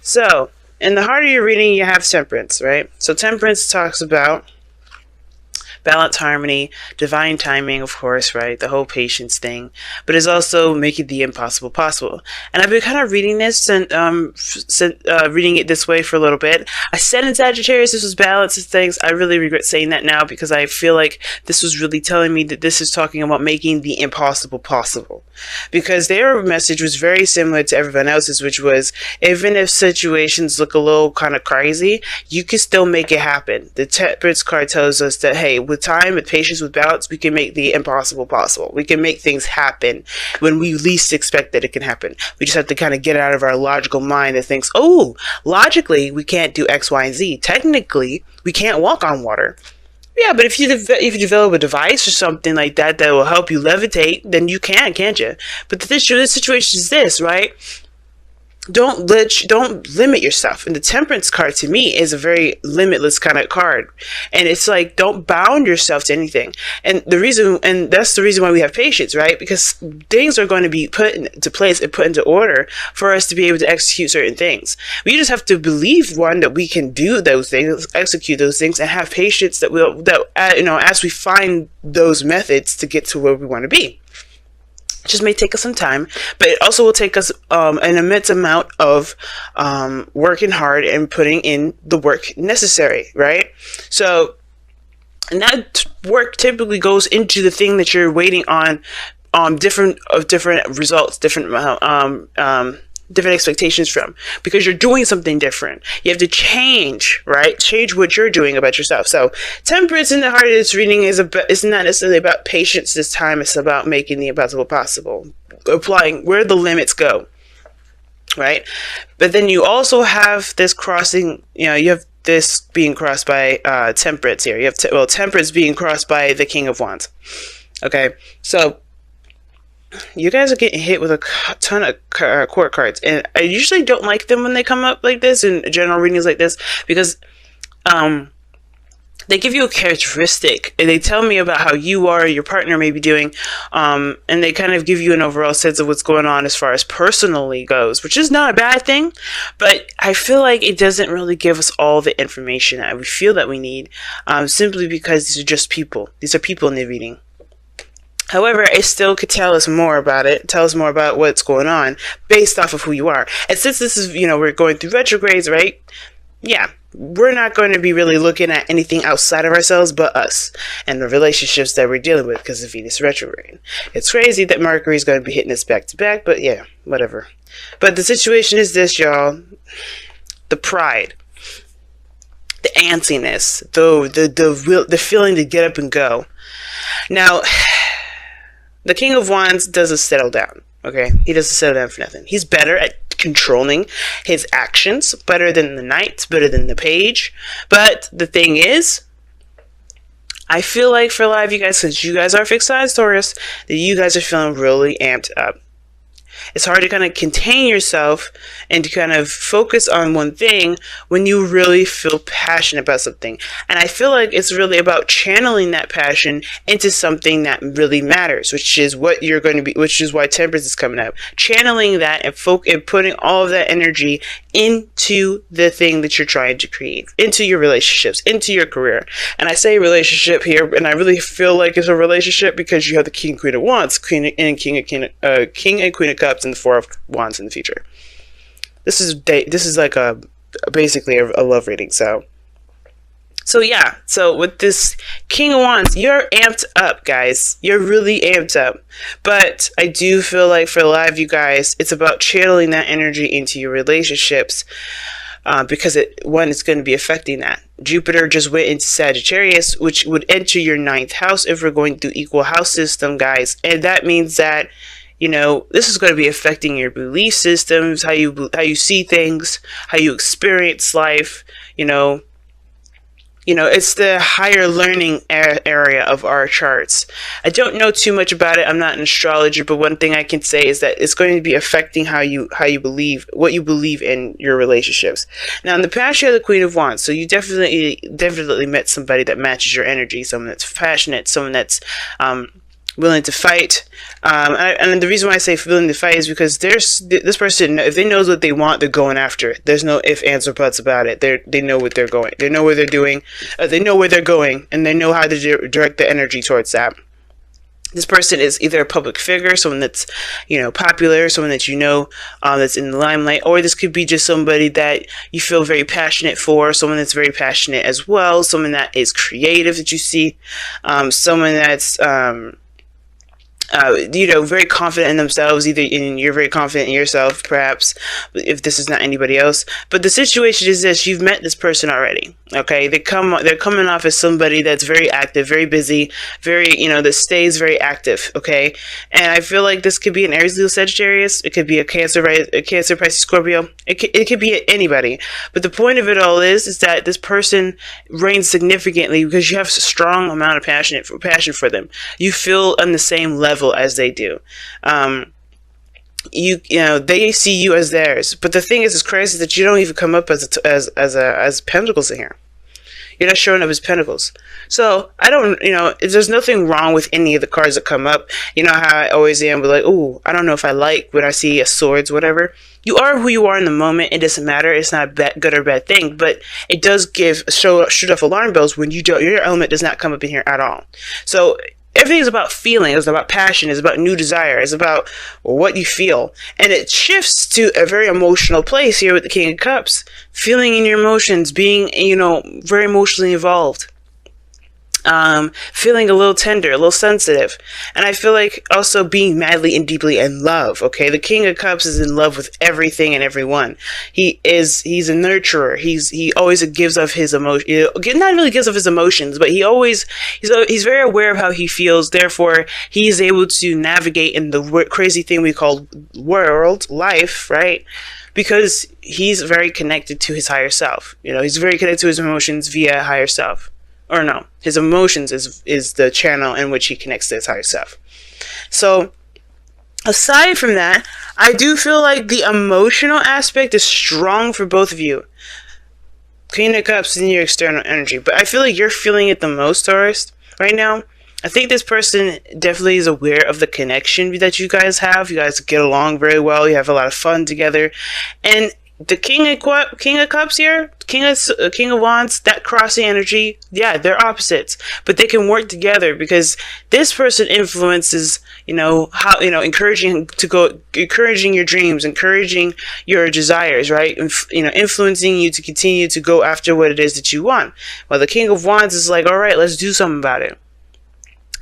So, in the heart of your reading, you have temperance, right? So temperance talks about balance, harmony, divine timing, of course, right? The whole patience thing, but it's also making the impossible possible. And I've been kind of reading this and reading it this way for a little bit. I said in Sagittarius this was balance and things. I really regret saying that now because I feel like this was really telling me that this is talking about making the impossible possible. Because their message was very similar to everyone else's, which was even if situations look a little kind of crazy, you can still make it happen. The Temperance card tells us that, hey, with time, with patience, with balance, we can make the impossible possible. We can make things happen when we least expect that it can happen. We just have to kind of get out of our logical mind that thinks, oh, logically, we can't do X, Y, and Z. Technically, we can't walk on water. Yeah, but if you develop a device or something like that that will help you levitate, then you can, can't you? But this situation is this, right? Don't limit yourself. And the Temperance card to me is a very limitless kind of card. And it's like, don't bound yourself to anything. And that's the reason why we have patience, right? Because things are going to be put into place and put into order for us to be able to execute certain things. We just have to believe, one, that we can do those things, execute those things, and have patience as we find those methods to get to where we want to be. It just may take us some time, but it also will take us an immense amount of working hard and putting in the work necessary, right? So, and that work typically goes into the thing that you're waiting on, different results, different expectations from, because you're doing something different. You have to change, right? Change what you're doing about yourself. So temperance in the heart of this reading is not necessarily about patience this time. It's about making the impossible possible, applying where the limits go, right? But then you also have this crossing, you have this being crossed by temperance here. You have temperance being crossed by the King of Wands. Okay, so you guys are getting hit with a ton of court cards, and I usually don't like them when they come up like this in general readings like this, because they give you a characteristic and they tell me about how you or your partner may be doing, and they kind of give you an overall sense of what's going on as far as personally goes, which is not a bad thing, but I feel like it doesn't really give us all the information that we feel that we need, simply because these are just people. These are people in the reading. However, it still could tell us more about it, tell us more about what's going on based off of who you are. And since this is, we're going through retrogrades, right? Yeah, we're not going to be really looking at anything outside of ourselves but us and the relationships that we're dealing with because of Venus retrograde. It's crazy that Mercury is going to be hitting us back to back, but yeah, whatever. But the situation is this, y'all. The pride, the antsiness, the feeling to get up and go. Now, the King of Wands doesn't settle down, okay? He doesn't settle down for nothing. He's better at controlling his actions, better than the Knight, better than the Page. But the thing is, I feel like for a lot of you guys, since you guys are fixed signs Taurus, that you guys are feeling really amped up. It's hard to kind of contain yourself and to kind of focus on one thing when you really feel passionate about something. And I feel like it's really about channeling that passion into something that really matters, which is what you're going to be, which is why temperance is coming up. Channeling that and putting all of that energy into the thing that you're trying to create, into your relationships, into your career. And I say relationship here, and I really feel like it's a relationship because you have the King and Queen of Wands, King and Queen of Cups, and the Four of Wands in the future. This is like basically a love reading. So yeah. So with this King of Wands, you're amped up, guys. You're really amped up. But I do feel like for a lot of you guys, it's about channeling that energy into your relationships. Because it's going to be affecting that. Jupiter just went into Sagittarius, which would enter your 9th house if we're going through equal house system, guys. And that means that, this is going to be affecting your belief systems, how you see things, how you experience life, it's the higher learning area of our charts. I don't know too much about it. I'm not an astrologer, but one thing I can say is that it's going to be affecting how you believe, what you believe in your relationships. Now, in the past, you have the Queen of Wands, so you definitely met somebody that matches your energy, someone that's passionate, someone that's willing to fight. And the reason why I say willing to fight is because this person, if they knows what they want, they're going after it. There's no ifs, ands, or buts about it. They know what they're going. They know where they're doing. They know where they're going, and they know how to direct the energy towards that. This person is either a public figure, someone that's, popular, someone that that's in the limelight, or this could be just somebody that you feel very passionate for, someone that's very passionate as well, someone that is creative that you see, someone that's very confident in themselves. You're very confident in yourself, perhaps, if this is not anybody else. But the situation is this: you've met this person already. Okay, they're coming off as somebody that's very active, very busy, that stays very active. Okay, and I feel like this could be an Aries, Leo, Sagittarius. It could be a Cancer, Pisces, Scorpio. It could be anybody. But the point of it all is that this person reigns significantly because you have a strong amount of passion for them. You feel on the same level as they do. They see you as theirs. But the thing is, it's crazy that you don't even come up as pentacles in here. You're not showing up as pentacles. So I don't, there's nothing wrong with any of the cards that come up. You know how I always am, but like, ooh, I don't know if I like when I see a swords, whatever. You are who you are in the moment. It doesn't matter. It's not a good or bad thing, but it does shoot off alarm bells when your element does not come up in here at all. So everything is about feeling. It's about passion. It's about new desire. It's about what you feel. And it shifts to a very emotional place here with the King of Cups. Feeling in your emotions, being, very emotionally involved. Feeling a little tender, a little sensitive. And I feel like also being madly and deeply in love. Okay, the King of Cups is in love with everything and everyone. He's a nurturer. He always gives of his emotion. Not really gives of his emotions, but he's very aware of how he feels. Therefore, he is able to navigate in the crazy thing we call life, right? Because he's very connected to his higher self. He's very connected to his emotions via higher self. Or no, his emotions is the channel in which he connects to his higher self. So, aside from that, I do feel like the emotional aspect is strong for both of you. Queen of Cups is in your external energy, but I feel like you're feeling it the most, Taurus, right now. I think this person definitely is aware of the connection that you guys have. You guys get along very well. You have a lot of fun together. And the King of Cups here, King of Wands, that crossing energy, yeah, they're opposites, but they can work together because this person influences, encouraging your dreams, encouraging your desires, right? Influencing you to continue to go after what it is that you want. While the King of Wands is like, all right, let's do something about it.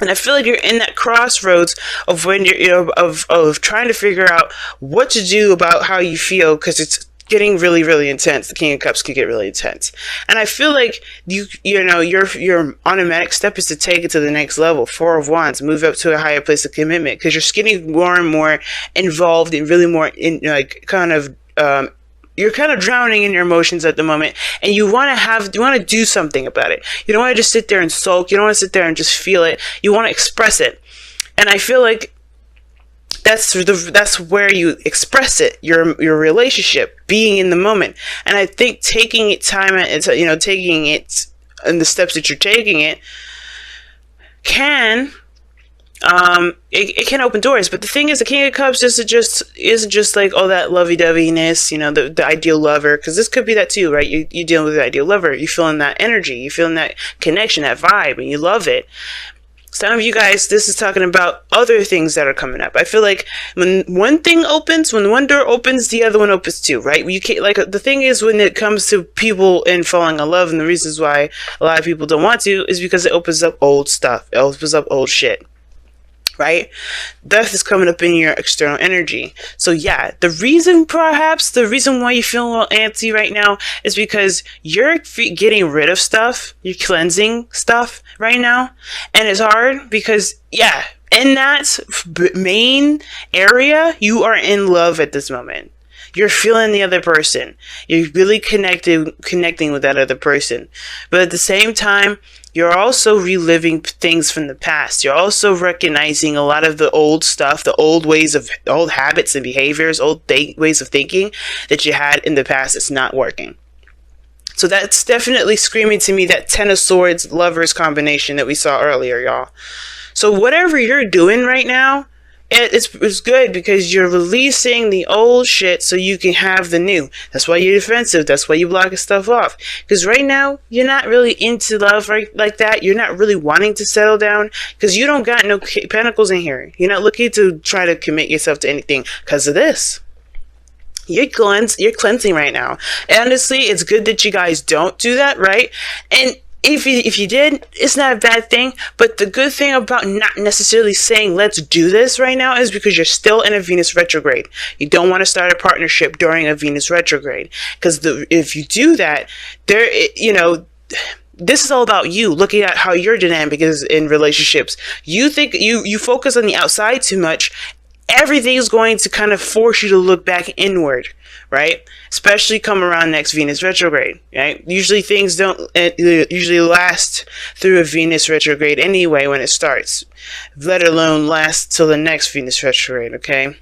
And I feel like you're in that crossroads of when you're, of trying to figure out what to do about how you feel, because it's getting really, really intense. The King of Cups can get really intense. And I feel like your automatic step is to take it to the next level. Four of Wands, move up to a higher place of commitment, because you're getting more and more involved and really more in you're kind of drowning in your emotions at the moment, and you want to do something about it. You don't want to just sit there and sulk. You don't want to sit there and just feel it. You want to express it. And I feel like that's where you express it, your relationship, being in the moment. And I think taking it time, taking it and the steps that you're taking it can it can open doors. But the thing is, the King of Cups isn't just like, oh, that lovey-doveyness, the ideal lover, because this could be that too, right? You dealing with the ideal lover, you feeling that energy, you feeling that connection, that vibe, and you love it. Some of you guys, this is talking about other things that are coming up. I feel like when one door opens, the other one opens too, right? You can't, the thing is, when it comes to people and falling in love, and the reasons why a lot of people don't want to is because it opens up old stuff. It opens up old shit. Right? Death is coming up in your external energy. So yeah, the reason why you feel a little antsy right now is because you're getting rid of stuff. You're cleansing stuff right now. And it's hard because, yeah, in that main area, you are in love at this moment. You're feeling the other person. You're really connecting with that other person. But at the same time, you're also reliving things from the past. You're also recognizing a lot of the old stuff, the old habits and behaviors, ways of thinking that you had in the past that's not working. So that's definitely screaming to me that Ten of Swords Lovers combination that we saw earlier, y'all. So whatever you're doing right now, it's good because you're releasing the old shit so you can have the new. That's why you're defensive. That's why you're blocking stuff off. Because right now, you're not really into love like that. You're not really wanting to settle down because you don't got no pentacles in here. You're not looking to try to commit yourself to anything because of this. You're cleansing right now. And honestly, it's good that you guys don't do that, right? And if you did, it's not a bad thing. But the good thing about not necessarily saying let's do this right now is because you're still in a Venus retrograde. You don't want to start a partnership during a Venus retrograde, because if you do that, this is all about you looking at how your dynamic is in relationships. You think you focus on the outside too much. Everything is going to kind of force you to look back inward, right? Especially come around next Venus retrograde, right? Usually things don't usually last through a Venus retrograde anyway when it starts, let alone last till the next Venus retrograde, okay?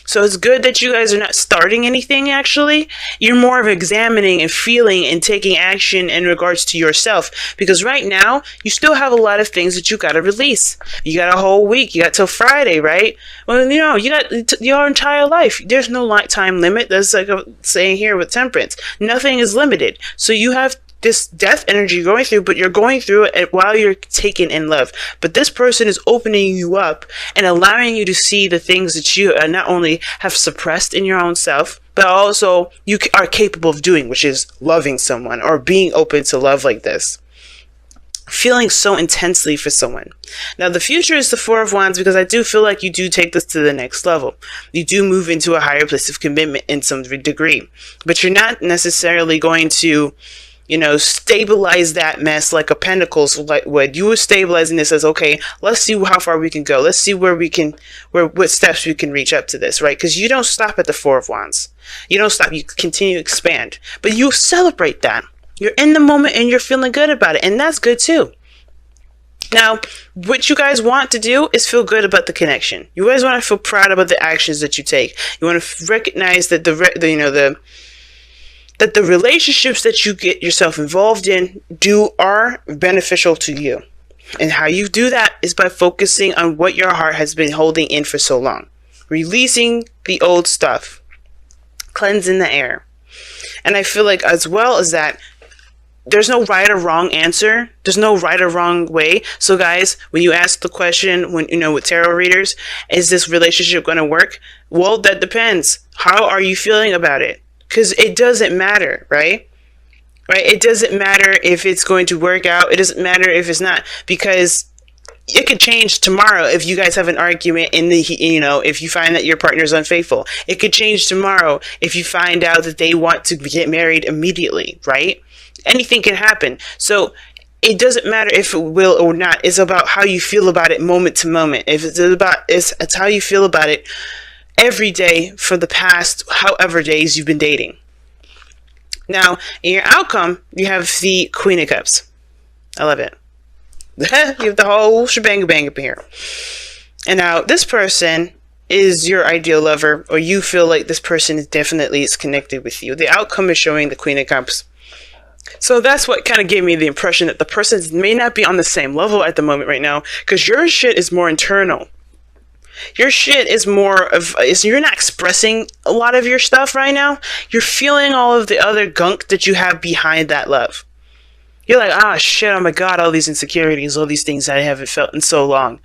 So it's good that you guys are not starting anything, actually. You're more of examining and feeling and taking action in regards to yourself. Because right now, you still have a lot of things that you got to release. You got a whole week. You got till Friday, right? Well, you got your entire life. There's no time limit. That's like a saying here with temperance. Nothing is limited. So you have this death energy going through, but you're going through it while you're taken in love. But this person is opening you up and allowing you to see the things that you not only have suppressed in your own self, but also you are capable of doing, which is loving someone or being open to love like this. Feeling so intensely for someone. Now, the future is the Four of Wands, because I do feel like you do take this to the next level. You do move into a higher place of commitment in some degree, but you're not necessarily going to stabilize that mess like a Pentacles would. You were stabilizing this as, okay, let's see how far we can go. Let's see what steps we can reach up to this, right? Because you don't stop at the Four of Wands. You don't stop. You continue to expand. But you celebrate that. You're in the moment and you're feeling good about it. And that's good too. Now, what you guys want to do is feel good about the connection. You guys want to feel proud about the actions that you take. You want to recognize that that the relationships that you get yourself involved in are beneficial to you. And how you do that is by focusing on what your heart has been holding in for so long. Releasing the old stuff. Cleansing the air. And I feel like as well as that, there's no right or wrong answer. There's no right or wrong way. So guys, when you ask the question, with tarot readers, is this relationship going to work? Well, that depends. How are you feeling about it? Because it doesn't matter, right? It doesn't matter if it's going to work out. It doesn't matter if it's not, because it could change tomorrow if you guys have an argument if you find that your partner is unfaithful. It could change tomorrow if you find out that they want to get married immediately, right? Anything can happen. So it doesn't matter if it will or not. It's about how you feel about it moment to moment. It's how you feel about it every day for the past however days you've been dating. Now, in your outcome, you have the Queen of Cups. I love it. You have the whole shebang bang up here. And now, this person is your ideal lover, or you feel like this person is definitely connected with you. The outcome is showing the Queen of Cups. So that's what kind of gave me the impression that the person may not be on the same level at the moment right now, because your shit is more internal. Your shit is you're not expressing a lot of your stuff right now. You're feeling all of the other gunk that you have behind that love. You're like, shit, oh my God, all these insecurities, all these things I haven't felt in so long.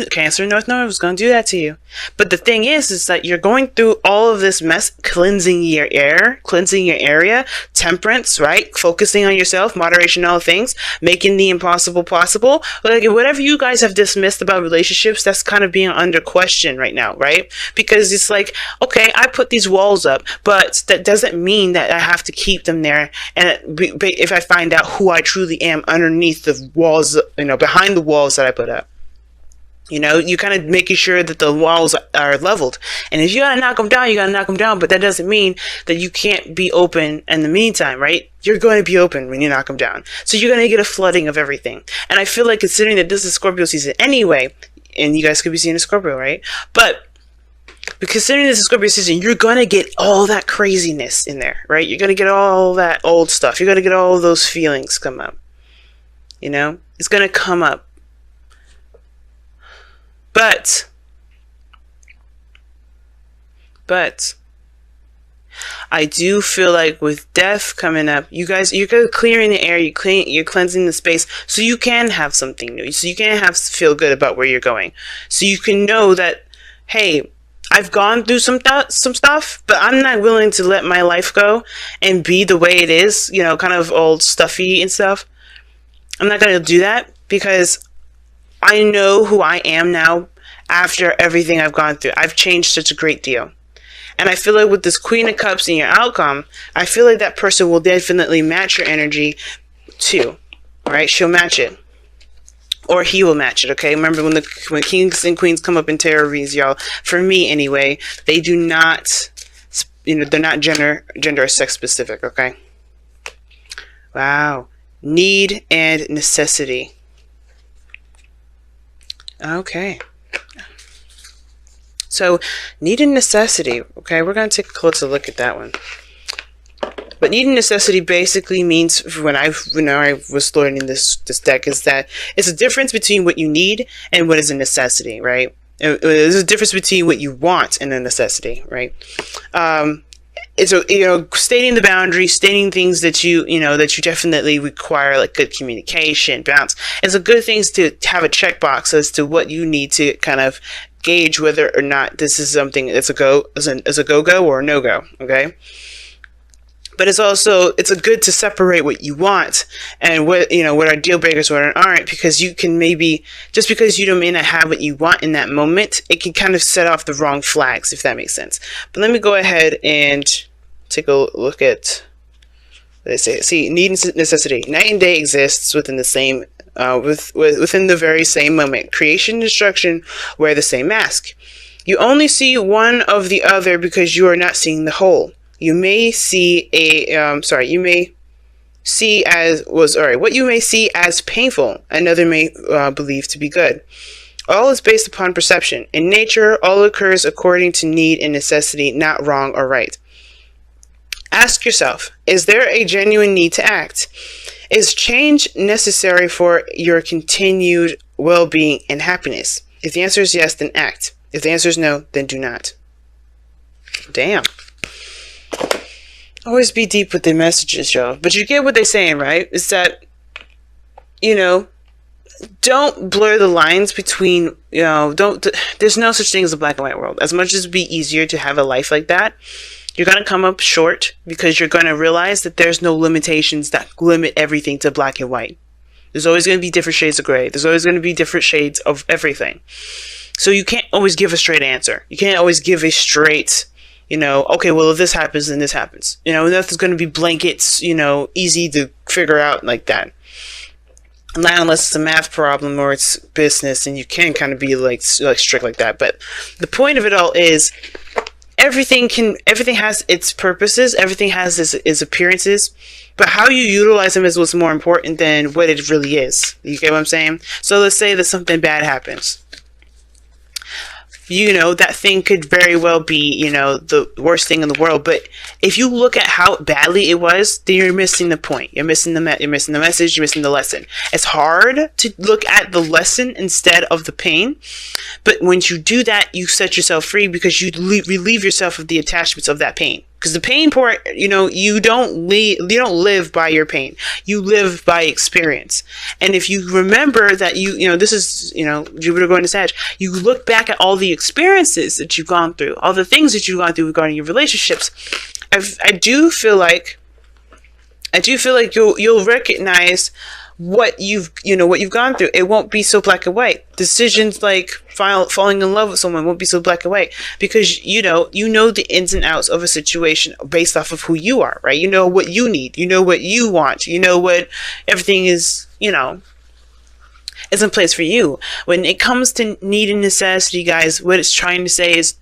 Cancer, North Node was going to do that to you. But the thing is that you're going through all of this mess, cleansing your air, cleansing your area, temperance, right? Focusing on yourself, moderation, all things, making the impossible possible. Like, whatever you guys have dismissed about relationships, that's kind of being under question right now, right? Because it's like, okay, I put these walls up, but that doesn't mean that I have to keep them there. And if I find out who I truly am underneath the walls, behind the walls that I put up. You kind of making sure that the walls are leveled. And if you gotta knock them down, you gotta knock them down. But that doesn't mean that you can't be open in the meantime, right? You're going to be open when you knock them down. So you're going to get a flooding of everything. And I feel like, considering that this is Scorpio season anyway, and you guys could be seeing a Scorpio, right? But considering this is Scorpio season, you're going to get all that craziness in there, right? You're going to get all that old stuff. You're going to get all those feelings come up. It's going to come up. But I do feel like with death coming up, you're clearing the air, you're cleansing the space, so you can have something new, so you can feel good about where you're going, so you can know that, hey, I've gone through some stuff, but I'm not willing to let my life go and be the way it is, kind of old stuffy and stuff. I'm not going to do that, because I know who I am now after everything I've gone through. I've changed such a great deal. And I feel like with this Queen of Cups in your outcome, I feel like that person will definitely match your energy too, right? She'll match it. Or he will match it, okay? Remember, when kings and queens come up in tarot reads, y'all, for me anyway, they do not, they're not gender or sex specific, okay? Wow. Need and necessity. Okay. So, need and necessity. Okay, we're going to take a closer look at that one. But need and necessity basically means, when I was learning this deck, is that it's a difference between what you need and what is a necessity, right? There's a difference between what you want and a necessity, right? It's stating the boundaries, stating things that you definitely require, like good communication, balance. It's a good thing to have a checkbox as to what you need to kind of gauge whether or not this is something that's a go-go or a no-go, okay? But it's a good to separate what you want and what are deal breakers, what aren't, because you can maybe, just because you may not have what you want in that moment, it can kind of set off the wrong flags, if that makes sense. But let me go ahead and take a look at what they say. See, need and necessity. Night and day exists within the same within the very same moment. Creation and destruction wear the same mask. You only see one of the other because you are not seeing the whole. You may see what you may see as painful, another may believe to be good. All is based upon perception. In nature, all occurs according to need and necessity, not wrong or right. Ask yourself, is there a genuine need to act? Is change necessary for your continued well-being and happiness? If the answer is yes, then act. If the answer is no, then do not. Damn. Always be deep with the messages, y'all. But you get what they're saying, right? It's that, don't blur the lines between, there's no such thing as a black and white world. As much as it'd be easier to have a life like that, you're going to come up short, because you're going to realize that there's no limitations that limit everything to black and white. There's always going to be different shades of gray. There's always going to be different shades of everything. So you can't always give a straight answer. You can't always give a straight, okay, well, if this happens, then this happens. Nothing's going to be blankets, easy to figure out like that. Not unless it's a math problem or it's business, and you can kind of be like strict like that. But the point of it all is, everything has its purposes, everything has its appearances, but how you utilize them is what's more important than what it really is. You get what I'm saying? So let's say that something bad happens. That thing could very well be, the worst thing in the world. But if you look at how badly it was, then you're missing the point. You're missing the message. You're missing the lesson. It's hard to look at the lesson instead of the pain. But once you do that, you set yourself free, because you relieve yourself of the attachments of that pain. Because the pain part, you don't live by your pain. You live by experience. And if you remember that this is, Jupiter going to Sag, you look back at all the experiences that you've gone through, all the things that you've gone through regarding your relationships. I do feel like you'll recognize what you've gone through. It won't be so black and white. Decisions like falling in love with someone won't be so black and white, because you know the ins and outs of a situation based off of who you are, right? You know what you need, you know what you want, you know what everything is, is in place for you. When it comes to need and necessity, guys, what it's trying to say is,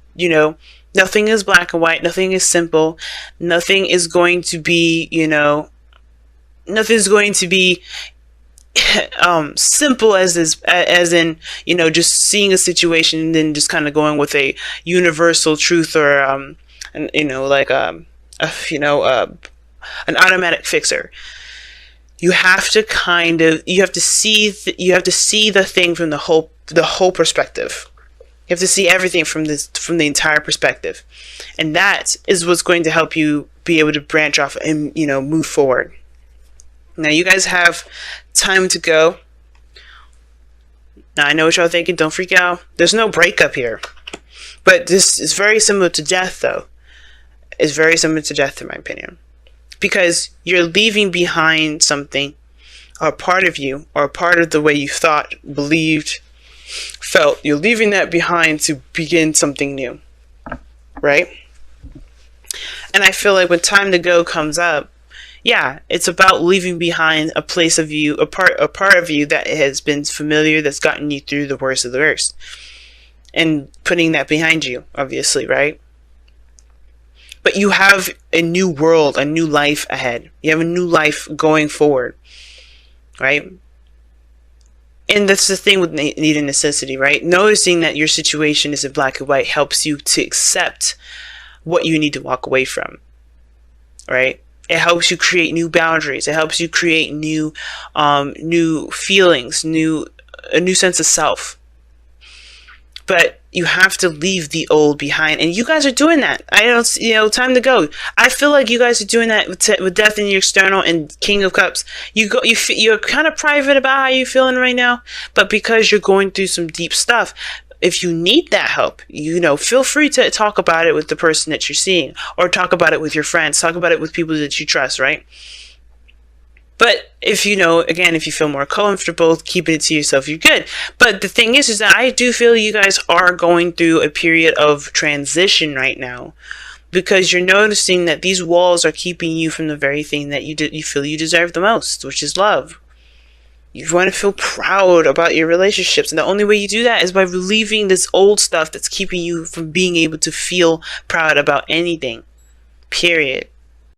nothing is black and white, nothing is simple, nothing is going to be, nothing's going to be simple as in just seeing a situation and then just kind of going with a universal truth, or an automatic fixer. You have to see the thing from the whole perspective. You have to see everything from the entire perspective. And that is what's going to help you be able to branch off and, move forward. Now, you guys have time to go. Now, I know what y'all thinking. Don't freak out. There's no breakup here. But this is very similar to death, though. It's very similar to death, in my opinion. Because you're leaving behind something, or a part of you, or a part of the way you thought, believed, felt. You're leaving that behind to begin something new. Right? And I feel like when time to go comes up, yeah, it's about leaving behind a place of you, a part of you that has been familiar, that's gotten you through the worst of the worst. And putting that behind you, obviously, right? But you have a new world, a new life ahead. You have a new life going forward, right? And that's the thing with need and necessity, right? Noticing that your situation is in black and white helps you to accept what you need to walk away from, right? It helps you create new boundaries. It helps you create new feelings, a new sense of self. But you have to leave the old behind, and you guys are doing that. I don't, time to go. I feel like you guys are doing that with Death in your External and King of Cups. You're kind of private about how you're feeling right now, but because you're going through some deep stuff, if you need that help, feel free to talk about it with the person that you're seeing, or talk about it with your friends, talk about it with people that you trust, right? But if if you feel more comfortable keeping it to yourself, you're good. But the thing is that I do feel you guys are going through a period of transition right now, because you're noticing that these walls are keeping you from the very thing that you feel you deserve the most, which is love. You want to feel proud about your relationships, and the only way you do that is by relieving this old stuff that's keeping you from being able to feel proud about anything. Period.